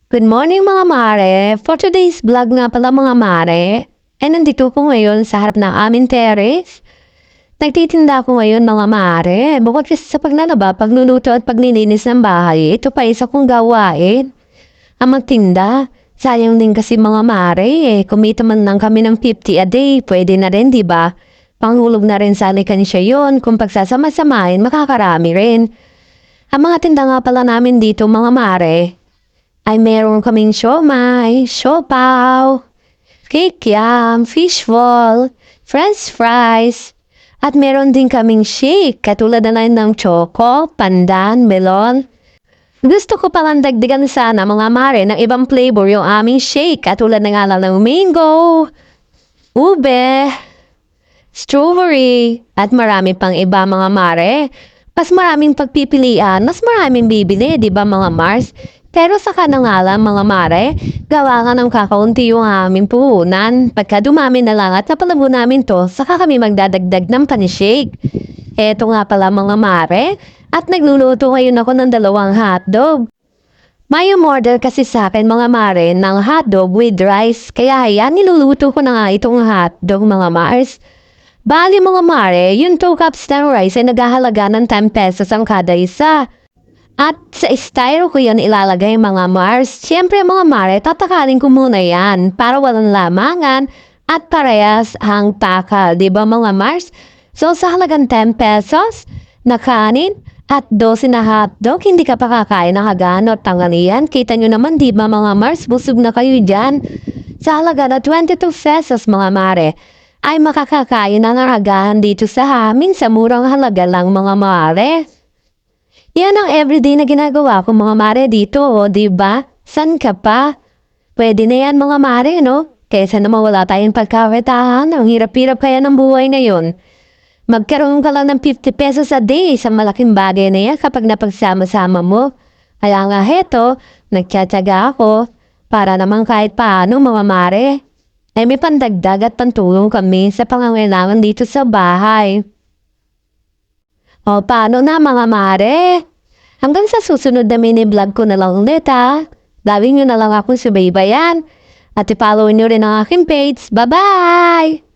Good morning mga mare! For today's vlog nga pala mga mare, nandito ko ngayon sa harap ng aming terrace. Nagtitinda ako ngayon mga mare. Bukod kasi sa paglalaba, pagluluto at paglilinis ng bahay, ito pa isa kong gawain. Ang magtinda, sayang din kasi mga mare kumita man lang kami ng 50 a day, pwede na rin diba? Panghulog na rin sa alikansya yun, kung pagsasama-samahin, makakarami rin. Ang mga tinda nga pala namin dito mga mare, ay meron kaming siomay, siopaw, kikiam, fishball, french fries, at meron din kaming shake, katulad na lang ng choco, pandan, melon. Gusto ko palang dagdagan sana mga mare ng ibang flavor yung aming shake, katulad ng alam ng mango, ube, strawberry, at marami pang iba mga mare. Mas maraming pagpipilian, mas maraming bibili, di ba mga Mars? Pero sa kanangalan mga mare, gawa nga ng kakaunti yung aming puhunan. Pagka dumami na lang at napalabo namin to, saka kami magdadagdag ng panishake. Eto nga pala mga mare, at nagluluto ngayon ako ng 2 hotdog. May umorder kasi sa akin mga mare ng hotdog with rice, kaya yan niluluto ko na nga itong hotdog mga Mars. Bali mga mare, yung 2 cups ng rice ay naghahalaga ng 10 pesos ang kada isa. At sa styro ko yan ilalagay mga Mars. Siyempre mga mare, tatakalin ko muna yan para walang lamangan at parehas ang takal. Diba mga Mars? So sa halagang 10 pesos na kanin at 12 na hotdog, hindi ka pa kakain ng hagano at tanganian. Kita nyo naman diba mga Mars, busog na kayo dyan. Sa halaga na 22 pesos mga mare, ay makakakain ng hagahan dito sa amin sa murang halaga lang mga mare. Yan ang everyday na ginagawa ko mga mare dito, diba? San ka pa? Pwede na yan mga mare, no? Kaysa na mawala tayong pagkakitahan, ang hirap-hirap kaya ng buhay ngayon. Magkaroon ka lang ng 50 pesos a day, sa malaking bagay na yan kapag napagsama-sama mo. Kaya nga heto, nagtsatsaga ako para naman kahit paano mga mare. Ay may pandagdag at pantulong kami sa pangangailangan dito sa bahay. O paano na mga mare? Hanggang sa susunod na mini-vlog ko na lang ulit ha. Lawin nyo na lang akong subaybayan. At i-follow nyo rin ang aking page. Bye-bye!